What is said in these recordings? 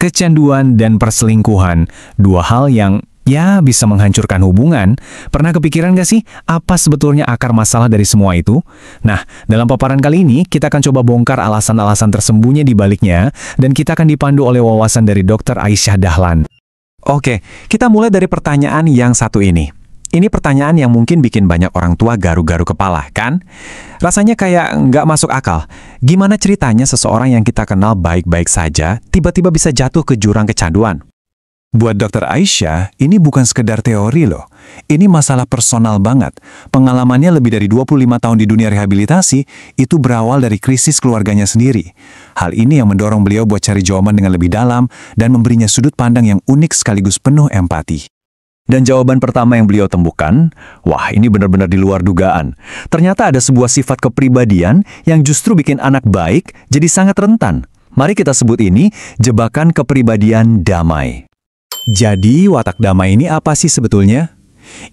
Kecanduan dan perselingkuhan, dua hal yang ya bisa menghancurkan hubungan. Pernah kepikiran gak sih apa sebetulnya akar masalah dari semua itu? Nah, dalam paparan kali ini kita akan coba bongkar alasan-alasan tersembunyi di baliknya dan kita akan dipandu oleh wawasan dari Dr. Aisyah Dahlan. Oke, kita mulai dari pertanyaan yang satu ini. Ini pertanyaan yang mungkin bikin banyak orang tua garu-garu kepala, kan? Rasanya kayak nggak masuk akal. Gimana ceritanya seseorang yang kita kenal baik-baik saja, tiba-tiba bisa jatuh ke jurang kecanduan? Buat Dr. Aisyah, ini bukan sekedar teori loh. Ini masalah personal banget. Pengalamannya lebih dari 25 tahun di dunia rehabilitasi, itu berawal dari krisis keluarganya sendiri. Hal ini yang mendorong beliau buat cari jawaban dengan lebih dalam dan memberinya sudut pandang yang unik sekaligus penuh empati. Dan jawaban pertama yang beliau temukan, wah ini benar-benar di luar dugaan. Ternyata ada sebuah sifat kepribadian yang justru bikin anak baik jadi sangat rentan. Mari kita sebut ini jebakan kepribadian damai. Jadi watak damai ini apa sih sebetulnya?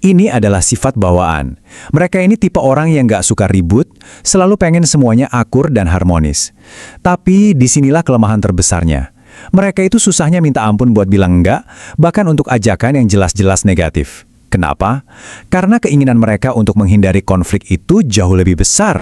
Ini adalah sifat bawaan. Mereka ini tipe orang yang gak suka ribut, selalu pengen semuanya akur dan harmonis. Tapi disinilah kelemahan terbesarnya. Mereka itu susahnya minta ampun buat bilang enggak, bahkan untuk ajakan yang jelas-jelas negatif. Kenapa? Karena keinginan mereka untuk menghindari konflik itu jauh lebih besar.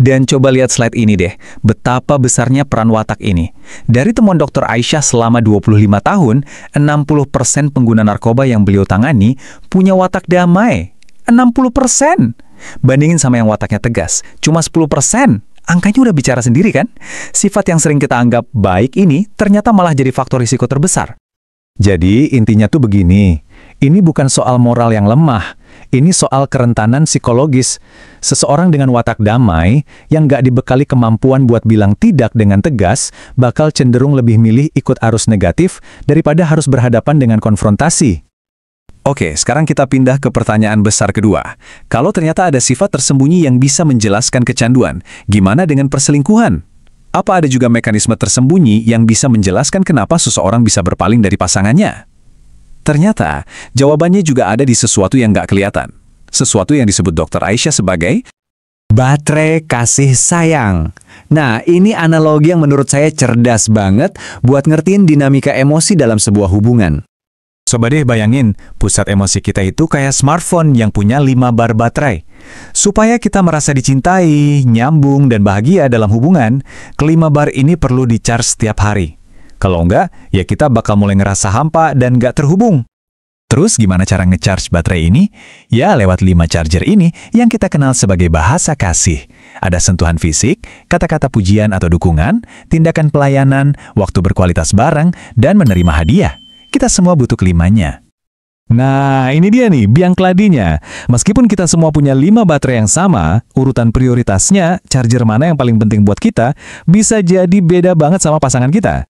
Dan coba lihat slide ini deh, betapa besarnya peran watak ini. Dari temuan Dr. Aisyah selama 25 tahun, 60% pengguna narkoba yang beliau tangani punya watak damai. 60%! Bandingin sama yang wataknya tegas, cuma 10%. Angkanya udah bicara sendiri kan? Sifat yang sering kita anggap baik ini ternyata malah jadi faktor risiko terbesar. Jadi intinya tuh begini, ini bukan soal moral yang lemah, ini soal kerentanan psikologis. Seseorang dengan watak damai yang gak dibekali kemampuan buat bilang tidak dengan tegas, bakal cenderung lebih milih ikut arus negatif daripada harus berhadapan dengan konfrontasi. Oke, sekarang kita pindah ke pertanyaan besar kedua. Kalau ternyata ada sifat tersembunyi yang bisa menjelaskan kecanduan, gimana dengan perselingkuhan? Apa ada juga mekanisme tersembunyi yang bisa menjelaskan kenapa seseorang bisa berpaling dari pasangannya? Ternyata, jawabannya juga ada di sesuatu yang nggak kelihatan. Sesuatu yang disebut Dr. Aisyah sebagai Baterai kasih sayang. Nah, ini analogi yang menurut saya cerdas banget buat ngertiin dinamika emosi dalam sebuah hubungan. Coba deh bayangin, pusat emosi kita itu kayak smartphone yang punya 5 bar baterai. Supaya kita merasa dicintai, nyambung, dan bahagia dalam hubungan, kelima bar ini perlu di-charge setiap hari. Kalau enggak, ya kita bakal mulai ngerasa hampa dan nggak terhubung. Terus gimana cara nge-charge baterai ini? Ya lewat 5 charger ini yang kita kenal sebagai bahasa kasih. Ada sentuhan fisik, kata-kata pujian atau dukungan, tindakan pelayanan, waktu berkualitas bareng, dan menerima hadiah. Kita semua butuh kelimanya. Nah, ini dia nih, biang keladinya. Meskipun kita semua punya 5 baterai yang sama, urutan prioritasnya, charger mana yang paling penting buat kita, bisa jadi beda banget sama pasangan kita.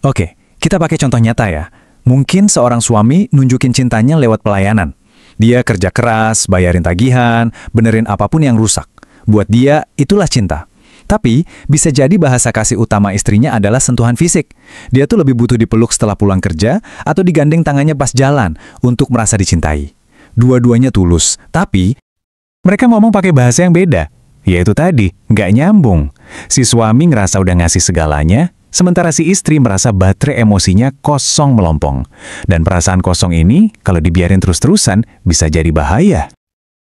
Oke, kita pakai contoh nyata ya. Mungkin seorang suami nunjukin cintanya lewat pelayanan. Dia kerja keras, bayarin tagihan, benerin apapun yang rusak. Buat dia, itulah cinta. Tapi, bisa jadi bahasa kasih utama istrinya adalah sentuhan fisik. Dia tuh lebih butuh dipeluk setelah pulang kerja atau digandeng tangannya pas jalan untuk merasa dicintai. Dua-duanya tulus, tapi mereka ngomong pakai bahasa yang beda. Yaitu tadi, nggak nyambung. Si suami ngerasa udah ngasih segalanya, sementara si istri merasa baterai emosinya kosong melompong. Dan perasaan kosong ini, kalau dibiarin terus-terusan, bisa jadi bahaya.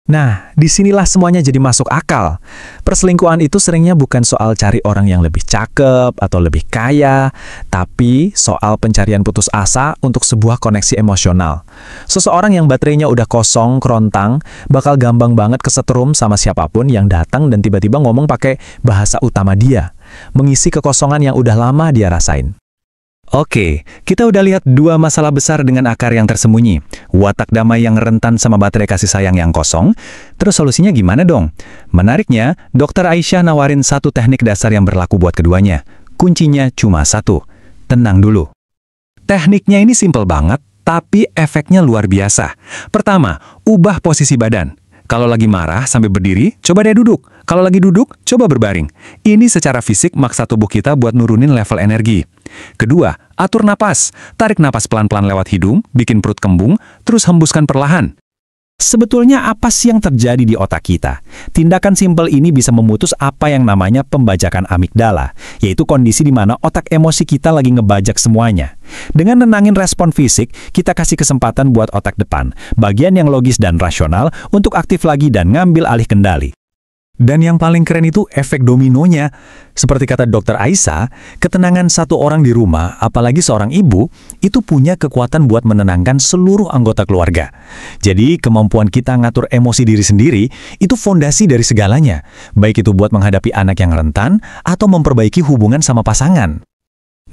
Nah, disinilah semuanya jadi masuk akal. Perselingkuhan itu seringnya bukan soal cari orang yang lebih cakep atau lebih kaya, tapi soal pencarian putus asa untuk sebuah koneksi emosional. Seseorang yang baterainya udah kosong, kerontang, bakal gampang banget kesetrum sama siapapun yang datang dan tiba-tiba ngomong pakai bahasa utama dia, mengisi kekosongan yang udah lama dia rasain. Oke, kita udah lihat 2 masalah besar dengan akar yang tersembunyi. Watak damai yang rentan sama baterai kasih sayang yang kosong. Terus solusinya gimana dong? Menariknya, Dr. Aisyah nawarin 1 teknik dasar yang berlaku buat keduanya. Kuncinya cuma 1. Tenang dulu. Tekniknya ini simpel banget, tapi efeknya luar biasa. Pertama, ubah posisi badan. Kalau lagi marah sampai berdiri, coba deh duduk. Kalau lagi duduk, coba berbaring. Ini secara fisik maksa tubuh kita buat nurunin level energi. Kedua, atur napas. Tarik napas pelan-pelan lewat hidung, bikin perut kembung, terus hembuskan perlahan. Sebetulnya apa sih yang terjadi di otak kita? Tindakan simpel ini bisa memutus apa yang namanya pembajakan amigdala, yaitu kondisi di mana otak emosi kita lagi ngebajak semuanya. Dengan nenangin respon fisik, kita kasih kesempatan buat otak depan, bagian yang logis dan rasional, untuk aktif lagi dan ngambil alih kendali. Dan yang paling keren itu efek dominonya. Seperti kata Dr. Aisyah, ketenangan satu orang di rumah, apalagi seorang ibu, itu punya kekuatan buat menenangkan seluruh anggota keluarga. Jadi, kemampuan kita ngatur emosi diri sendiri, itu fondasi dari segalanya. Baik itu buat menghadapi anak yang rentan, atau memperbaiki hubungan sama pasangan.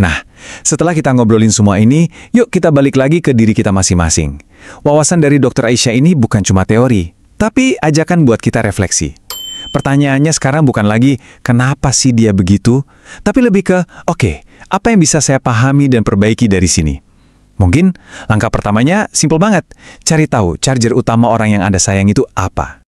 Nah, setelah kita ngobrolin semua ini, yuk kita balik lagi ke diri kita masing-masing. Wawasan dari Dr. Aisyah ini bukan cuma teori, tapi ajakan buat kita refleksi. Pertanyaannya sekarang bukan lagi, kenapa sih dia begitu? Tapi lebih ke, oke, apa yang bisa saya pahami dan perbaiki dari sini? Mungkin langkah pertamanya simpel banget. Cari tahu charger utama orang yang Anda sayang itu apa.